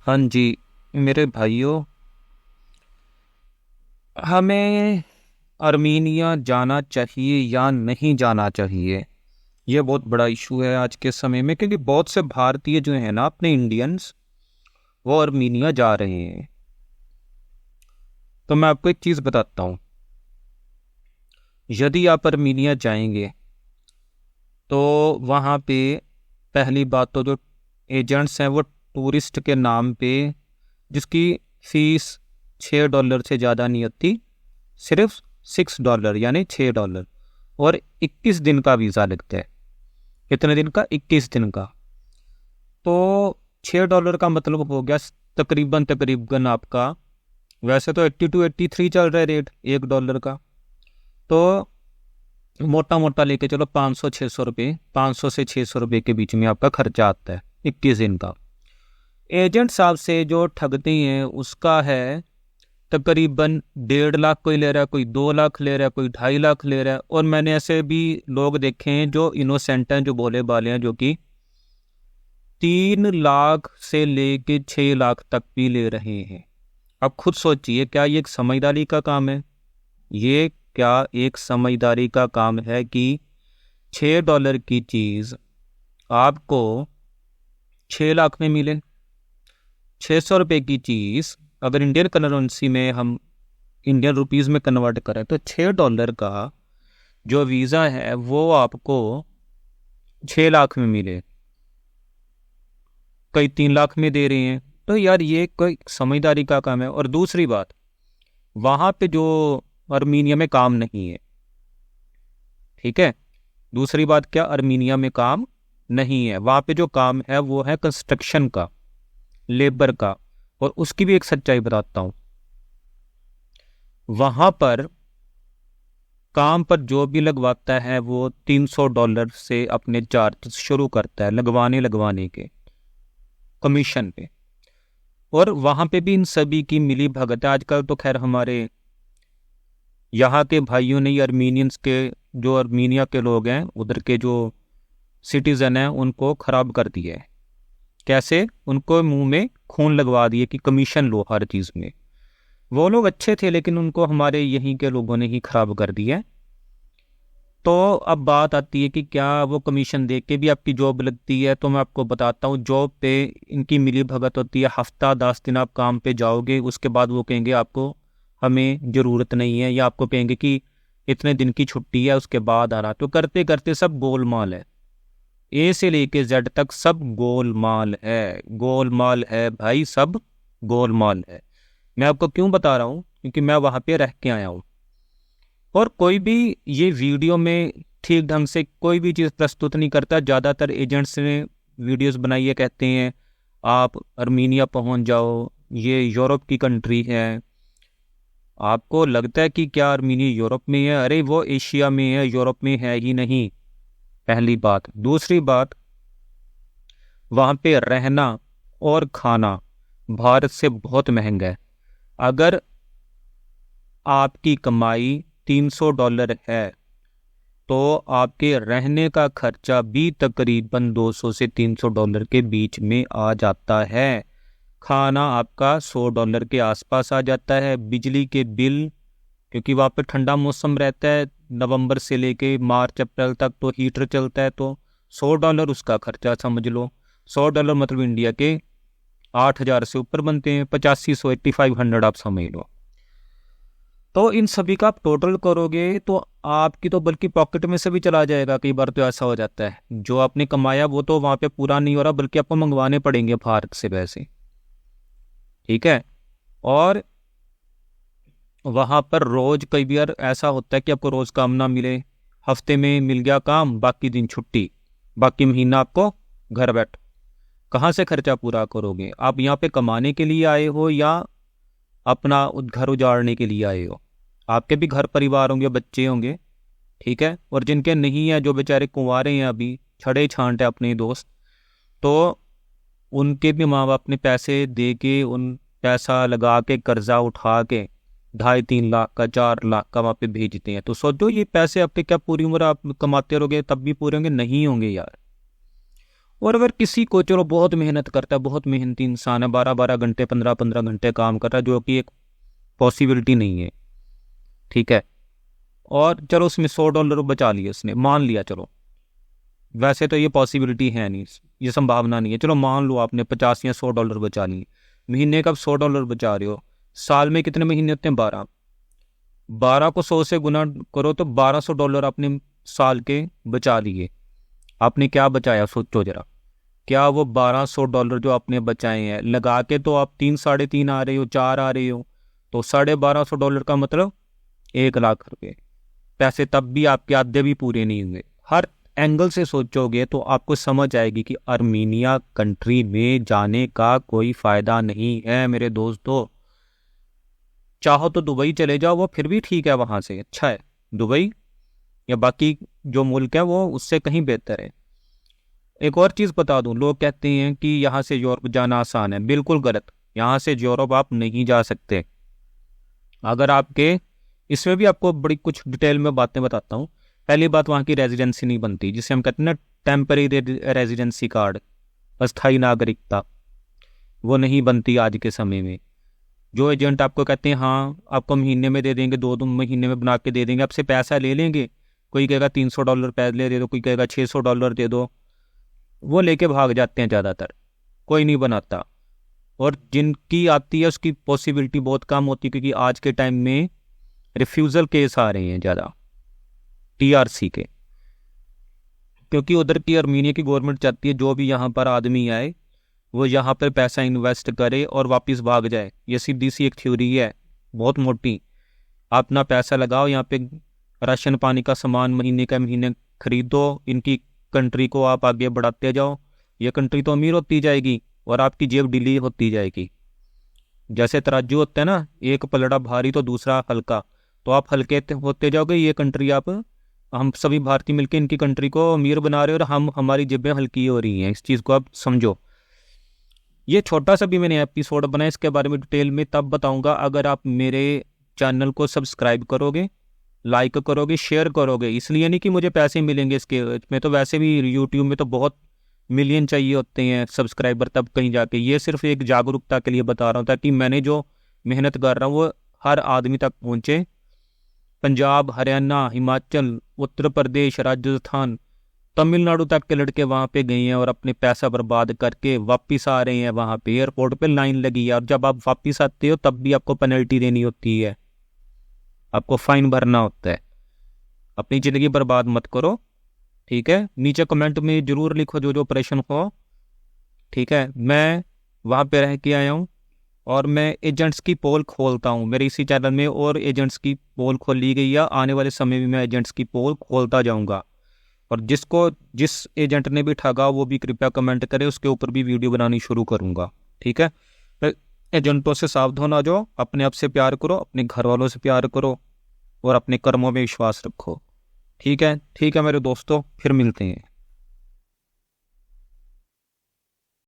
हाँ जी मेरे भाइयों, हमें अर्मीनिया जाना चाहिए या नहीं जाना चाहिए। ये बहुत बड़ा इशू है आज के समय में, क्योंकि बहुत से भारतीय जो है ना, अपने इंडियंस, वो अर्मीनिया जा रहे हैं। तो मैं आपको एक चीज़ बताता हूँ। यदि आप अर्मीनिया जाएंगे तो वहाँ पे पहली बात तो जो एजेंट्स हैं वो टूरिस्ट के नाम पे, जिसकी फीस $6 से ज़्यादा नहीं होती, सिर्फ $6 यानी $6, और 21 दिन का वीज़ा लगता है। कितने दिन का? 21 दिन का। तो $6 का मतलब हो गया तकरीबन तकरीबन आपका, वैसे तो 82 83 चल रहा है रेट $1 का। तो मोटा मोटा लेके चलो 500 600 रुपये, 500 से 600 रुपये के बीच में आपका खर्चा आता है 21 दिन का। एजेंट साहब से जो ठगते हैं उसका है तकरीबन 1.5 लाख कोई ले रहा है, कोई 2 लाख ले रहा है, कोई 2.5 लाख ले रहा है। और मैंने ऐसे भी लोग देखे हैं जो इनोसेंट हैं, जो भोले भाले हैं, जो कि 3 लाख से लेके 6 लाख तक भी ले रहे हैं। अब खुद सोचिए, क्या ये एक समझदारी का काम है? ये क्या एक समझदारी का काम है कि $6 की चीज़ आपको 6 लाख में मिले? 600 रुपये की चीज़ अगर इंडियन करेंसी में हम इंडियन रुपीज़ में कन्वर्ट करें तो $6 का जो वीज़ा है वो आपको 6 लाख में मिले, कई 3 लाख में दे रहे हैं। तो यार ये कोई समझदारी का काम है? और दूसरी बात, वहाँ पे जो अर्मीनिया में काम नहीं है, ठीक है। दूसरी बात क्या? अर्मीनिया में काम नहीं है। वहाँ पे जो काम है वो है कंस्ट्रक्शन का, लेबर का। और उसकी भी एक सच्चाई बताता हूँ। वहाँ पर काम पर जो भी लगवाता है वो $300 से अपने चार्ज शुरू करता है लगवाने के, कमीशन पे। और वहाँ पे भी इन सभी की मिली भगत है। आजकल तो खैर हमारे यहाँ के भाइयों ने, अर्मीनियंस के, जो अर्मीनिया के लोग हैं, उधर के जो सिटीज़न हैं, उनको ख़राब कर दिया है। कैसे? उनको मुंह में खून लगवा दिए कि कमीशन लो हर चीज़ में। वो लोग अच्छे थे, लेकिन उनको हमारे यहीं के लोगों ने ही ख़राब कर दिया है। तो अब बात आती है कि क्या वो कमीशन दे के भी आपकी जॉब लगती है? तो मैं आपको बताता हूँ, जॉब पे इनकी मिली भगत होती है। हफ्ता 10 दिन आप काम पे जाओगे, उसके बाद वो कहेंगे आपको हमें ज़रूरत नहीं है, या आपको कहेंगे कि इतने दिन की छुट्टी है, उसके बाद आना। तो करते करते सब गोलमाल है। ए से लेके जेड तक सब गोलमाल है, गोलमाल है भाई, सब गोलमाल है। मैं आपको क्यों बता रहा हूँ? क्योंकि मैं वहाँ पे रह के आया हूँ। और कोई भी ये वीडियो में ठीक ढंग से कोई भी चीज़ प्रस्तुत नहीं करता। ज़्यादातर एजेंट्स ने वीडियोस बनाई है, कहते हैं आप अर्मीनिया पहुंच जाओ, ये यूरोप की कंट्री है। आपको लगता है कि क्या अर्मीनिया यूरोप में है? अरे वो एशिया में है, यूरोप में है ही नहीं, पहली बात। दूसरी बात, वहाँ पे रहना और खाना भारत से बहुत महंगा है। अगर आपकी कमाई $300 है तो आपके रहने का खर्चा भी तकरीबन $200 से $300 के बीच में आ जाता है। खाना आपका $100 के आसपास आ जाता है। बिजली के बिल, क्योंकि वहाँ पे ठंडा मौसम रहता है, नवंबर से लेके मार्च अप्रैल तक तो हीटर चलता है, तो $100 उसका खर्चा समझ लो। $100 मतलब इंडिया के 8,000 से ऊपर बनते हैं, 8500 8500 आप समझ लो। तो इन सभी का आप टोटल करोगे तो आपकी तो बल्कि पॉकेट में से भी चला जाएगा। कई बार तो ऐसा हो जाता है, जो आपने कमाया वो तो वहाँ पे पूरा नहीं हो रहा, बल्कि आपको मंगवाने पड़ेंगे भारत से पैसे, ठीक है। और वहाँ पर रोज कई बार ऐसा होता है कि आपको रोज काम ना मिले। हफ्ते में मिल गया काम, बाकी दिन छुट्टी, बाकी महीना आपको घर बैठ। कहाँ से खर्चा पूरा करोगे? आप यहाँ पे कमाने के लिए आए हो या अपना घर उजाड़ने के लिए आए हो? आपके भी घर परिवार होंगे, बच्चे होंगे, ठीक है। और जिनके नहीं है, जो बेचारे कुंवारे हैं, अभी छड़े छांट है अपने दोस्त, तो उनके भी माँ बाप ने पैसे दे के, उन पैसा लगा के, कर्जा उठा के 2.5 3 लाख का, 4 लाख का वहाँ पे भेजते हैं। तो सोचो ये पैसे आपके क्या पूरी उम्र आप कमाते रहोगे तब भी पूरे होंगे? नहीं होंगे यार। और अगर किसी को, चलो बहुत मेहनत करता है, बहुत मेहनती इंसान है, 12-12 घंटे 15-15 घंटे काम कर रहा है, जो कि एक पॉसिबिलिटी नहीं है, ठीक है, और चलो उसमें $100 बचा लिए उसने, मान लिया, चलो वैसे तो ये पॉसिबिलिटी है नहीं, ये संभावना नहीं है, चलो मान लो आपने 50 या $100 बचा लिए, महीने का आप $100 बचा रहे हो, साल में कितने महीने होते हैं? 12। 12 को 100 से गुना करो तो $1200 आपने साल के बचा लिए। आपने क्या बचाया सोचो जरा, क्या वो $1200 जो आपने बचाए हैं लगा के तो आप 3 साढ़े 3 आ रहे हो, 4 आ रहे हो, तो $1250 का मतलब 1 लाख रुपए। पैसे तब भी आपके आधे भी पूरे नहीं हुए। हर एंगल से सोचोगे तो आपको समझ आएगी कि आर्मीनिया कंट्री में जाने का कोई फायदा नहीं है मेरे दोस्तों। चाहो तो दुबई चले जाओ, वो फिर भी ठीक है, वहां से अच्छा है दुबई, या बाकी जो मुल्क है वो उससे कहीं बेहतर है। एक और चीज़ बता दूं, लोग कहते हैं कि यहाँ से यूरोप जाना आसान है, बिल्कुल गलत। यहाँ से यूरोप आप नहीं जा सकते। अगर आपके, इसमें भी आपको बड़ी कुछ डिटेल में बातें बताता हूँ। पहली बात, वहाँ की रेजिडेंसी नहीं बनती, जिसे हम कहते हैं ना टेम्परेरी रेजिडेंसी कार्ड, अस्थायी नागरिकता, वो नहीं बनती आज के समय में। जो एजेंट आपको कहते हैं हाँ आपको महीने में दे देंगे, 2 महीने में बना के दे देंगे, आपसे पैसा ले लेंगे, कोई कहेगा $300 पहले दे दो, कोई कहेगा $600 दे दो, वो लेके भाग जाते हैं ज़्यादातर, कोई नहीं बनाता। और जिनकी आती है उसकी पॉसिबिलिटी बहुत कम होती है, क्योंकि आज के टाइम में रिफ्यूज़ल केस आ रहे हैं ज़्यादा TRC के, क्योंकि उधर की आर्मीनिया की गवर्नमेंट चाहती है जो भी यहाँ पर आदमी आए वो यहाँ पर पैसा इन्वेस्ट करे और वापस भाग जाए। ये सीधी सी एक थ्योरी है, बहुत मोटी। आप अपना पैसा लगाओ यहाँ पे, राशन पानी का सामान महीने का महीने खरीदो, इनकी कंट्री को आप आगे बढ़ाते जाओ, ये कंट्री तो अमीर होती जाएगी और आपकी जेब ढीली होती जाएगी। जैसे तराजू होता है ना, एक पलड़ा भारी तो दूसरा हल्का, तो आप हल्के होते जाओगे, ये कंट्री आप, हम सभी भारतीय मिलकर इनकी कंट्री को अमीर बना रहे हो और हमारी जेबें हल्की हो रही हैं। इस चीज़ को आप समझो। ये छोटा सा भी मैंने एपिसोड बनाया, इसके बारे में डिटेल में तब बताऊंगा अगर आप मेरे चैनल को सब्सक्राइब करोगे, लाइक करोगे, शेयर करोगे। इसलिए नहीं कि मुझे पैसे मिलेंगे इसके में, तो वैसे भी यूट्यूब में तो बहुत मिलियन चाहिए होते हैं सब्सक्राइबर तब कहीं जाके। ये सिर्फ एक जागरूकता के लिए बता रहा हूँ, ताकि मैंने जो मेहनत कर रहा हूँ वो हर आदमी तक पहुँचे। पंजाब, हरियाणा, हिमाचल, उत्तर प्रदेश, राजस्थान, तमिलनाडु तक के लड़के वहाँ पे गए हैं और अपने पैसा बर्बाद करके वापस आ रहे हैं। वहाँ पे एयरपोर्ट पे लाइन लगी है, और जब आप वापस आते हो तब भी आपको पेनल्टी देनी होती है, आपको फाइन भरना होता है। अपनी ज़िंदगी बर्बाद मत करो, ठीक है। नीचे कमेंट में ज़रूर लिखो जो जो प्रश्न हो, ठीक है। मैं वहाँ पे रह के आया हूँ और मैं एजेंट्स की पोल खोलता हूँ मेरे इसी चैनल में, और एजेंट्स की पोल खोली गई है। आने वाले समय में मैं एजेंट्स की पोल खोलता जाऊँगा, और जिस एजेंट ने भी ठगा वो भी कृपया कमेंट करे, उसके ऊपर भी वीडियो बनानी शुरू करूँगा, ठीक है। तो एजेंटों से सावधान आ जाओ, अपने आप से प्यार करो, अपने घर वालों से प्यार करो, और अपने कर्मों में विश्वास रखो, ठीक है। ठीक है मेरे दोस्तों, फिर मिलते हैं।